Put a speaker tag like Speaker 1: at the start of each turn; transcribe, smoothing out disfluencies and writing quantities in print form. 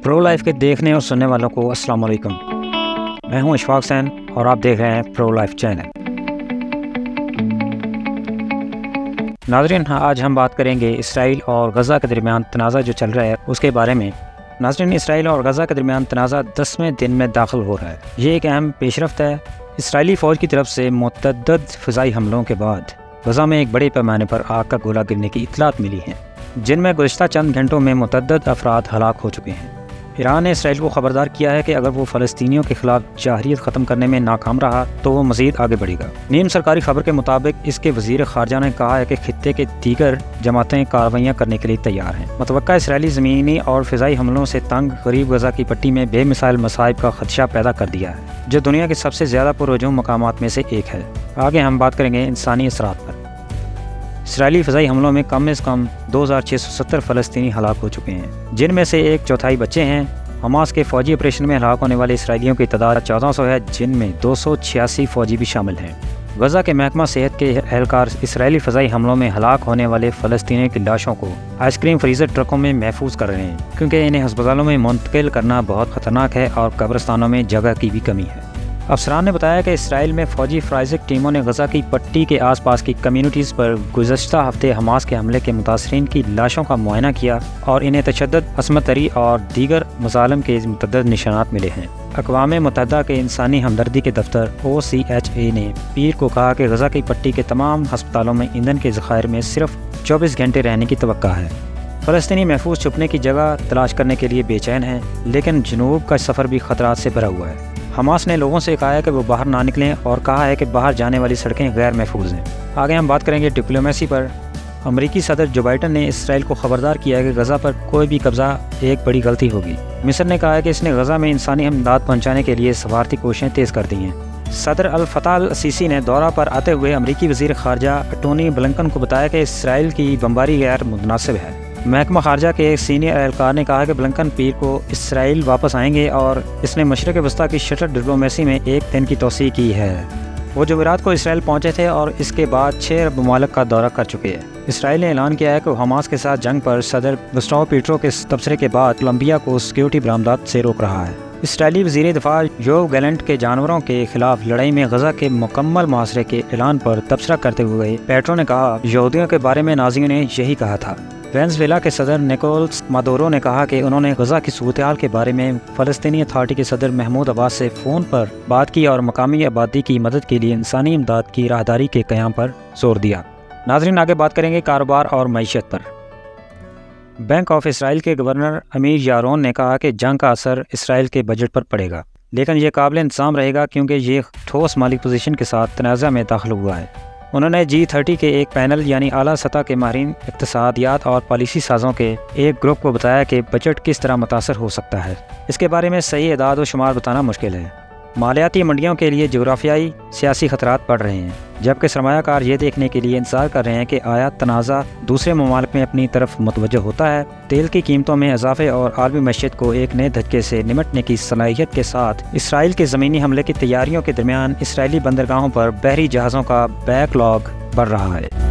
Speaker 1: پرو life کے دیکھنے اور سننے والوں کو السلام علیکم۔ میں ہوں اشفاق حسین اور آپ دیکھ رہے ہیں پرو لائف چینل۔ ناظرین، آج ہم بات کریں گے اسرائیل اور غزہ کے درمیان تنازع جو چل رہا ہے اس کے بارے میں۔ ناظرین، اسرائیل اور غزہ کے درمیان تنازع 10ویں دن میں داخل ہو رہا ہے۔ یہ ایک اہم پیش رفت ہے۔ اسرائیلی فوج کی طرف سے متعدد فضائی حملوں کے بعد غزہ میں ایک بڑے پیمانے پر آگ کا گولہ گرنے کی اطلاعات ملی ہیں، جن میں گزشتہ چند گھنٹوں میں متعدد افراد ہلاک ہو چکے ہیں۔ ایران نے اسرائیل کو خبردار کیا ہے کہ اگر وہ فلسطینیوں کے خلاف جارحیت ختم کرنے میں ناکام رہا تو وہ مزید آگے بڑھے گا۔ نیم سرکاری خبر کے مطابق اس کے وزیر خارجہ نے کہا ہے کہ خطے کے دیگر جماعتیں کارروائیاں کرنے کے لیے تیار ہیں۔ متوقع اسرائیلی زمینی اور فضائی حملوں سے تنگ غریب غزہ کی پٹی میں بے مثال مصائب کا خدشہ پیدا کر دیا ہے، جو دنیا کے سب سے زیادہ پرہجوم مقامات میں سے ایک ہے۔ آگے ہم بات کریں گے انسانی اثرات پر۔ اسرائیلی فضائی حملوں میں کم از کم 2670 فلسطینی ہلاک ہو چکے ہیں، جن میں سے 1/4 بچے ہیں۔ حماس کے فوجی آپریشن میں ہلاک ہونے والے اسرائیلیوں کی تعداد 1400 ہے، جن میں 286 فوجی بھی شامل ہیں۔ غزہ کے محکمہ صحت کے اہلکار اسرائیلی فضائی حملوں میں ہلاک ہونے والے فلسطینیوں کی لاشوں کو آئس کریم فریزر ٹرکوں میں محفوظ کر رہے ہیں، کیونکہ انہیں ہسپتالوں میں منتقل کرنا بہت خطرناک ہے اور قبرستانوں میں جگہ کی بھی کمی ہے۔ افسران نے بتایا کہ اسرائیل میں فوجی فرائزک ٹیموں نے غزہ کی پٹی کے آس پاس کی کمیونٹیز پر گزشتہ ہفتے حماس کے حملے کے متاثرین کی لاشوں کا معائنہ کیا اور انہیں تشدد، عصمت دری اور دیگر مظالم کے متعدد نشانات ملے ہیں۔ اقوام متحدہ کے انسانی ہمدردی کے دفتر OCHA نے پیر کو کہا کہ غزہ کی پٹی کے تمام ہسپتالوں میں ایندھن کے ذخائر میں صرف 24 گھنٹے رہنے کی توقع ہے۔ فلسطینی محفوظ چھپنے کی جگہ تلاش کرنے کے لیے بے چین ہیں، لیکن جنوب کا سفر بھی خطرات سے بھرا ہوا ہے۔ حماس نے لوگوں سے کہا ہے کہ وہ باہر نہ نکلیں اور کہا ہے کہ باہر جانے والی سڑکیں غیر محفوظ ہیں۔ آگے ہم بات کریں گے ڈپلومیسی پر۔ امریکی صدر جو بائیڈن نے اسرائیل کو خبردار کیا ہے کہ غزہ پر کوئی بھی قبضہ ایک بڑی غلطی ہوگی۔ مصر نے کہا ہے کہ اس نے غزہ میں انسانی امداد پہنچانے کے لیے سفارتی کوششیں تیز کر دی ہیں۔ صدر الفتح السیسی نے دورہ پر آتے ہوئے امریکی وزیر خارجہ ٹونی بلنکن کو بتایا کہ اسرائیل کی بمباری غیر متناسب ہے۔ محکمہ خارجہ کے ایک سینئر اہلکار نے کہا کہ بلنکن پیر کو اسرائیل واپس آئیں گے اور اس نے مشرق وسطیٰ کی شٹر ڈپلومیسی میں ایک دن کی توسیع کی ہے۔ وہ جمعرات کو اسرائیل پہنچے تھے اور اس کے بعد 6 عرب ممالک کا دورہ کر چکے ہیں۔ اسرائیل نے اعلان کیا ہے کہ وہ حماس کے ساتھ جنگ پر صدر گسٹاو پیٹرو کے تبصرے کے بعد کولمبیا کو سیکیورٹی برآمدات سے روک رہا ہے۔ اسرائیلی وزیر دفاع یوو گیلنٹ کے جانوروں کے خلاف لڑائی میں غزہ کے مکمل محاصرے کے اعلان پر تبصرہ کرتے ہوئے پیٹرو نے کہا، یہودیوں کے بارے میں نازیوں نے یہی کہا تھا۔ وینزویلا کے صدر نکولس مادورو نے کہا کہ انہوں نے غزہ کی صورتحال کے بارے میں فلسطینی اتھارٹی کے صدر محمود عباس سے فون پر بات کی اور مقامی آبادی کی مدد کے لیے انسانی امداد کی راہداری کے قیام پر زور دیا۔ ناظرین، آگے بات کریں گے کاروبار اور معیشت پر۔ بینک آف اسرائیل کے گورنر امیر یارون نے کہا کہ جنگ کا اثر اسرائیل کے بجٹ پر پڑے گا، لیکن یہ قابل انتظام رہے گا کیونکہ یہ ٹھوس مالی پوزیشن کے ساتھ تنازع میں داخل ہوا ہے۔ انہوں نے G30 کے ایک پینل یعنی اعلیٰ سطح کے ماہرین اقتصادیات اور پالیسی سازوں کے ایک گروپ کو بتایا کہ بجٹ کس طرح متاثر ہو سکتا ہے۔ اس کے بارے میں صحیح اعداد و شمار بتانا مشکل ہے۔ مالیاتی منڈیوں کے لیے جغرافیائی سیاسی خطرات بڑھ رہے ہیں، جبکہ سرمایہ کار یہ دیکھنے کے لیے انتظار کر رہے ہیں کہ آیا تنازع دوسرے ممالک میں اپنی طرف متوجہ ہوتا ہے۔ تیل کی قیمتوں میں اضافے اور عالمی معیشت کو ایک نئے دھچکے سے نمٹنے کی صلاحیت کے ساتھ اسرائیل کے زمینی حملے کی تیاریوں کے درمیان اسرائیلی بندرگاہوں پر بحری جہازوں کا بیک لاگ بڑھ رہا ہے۔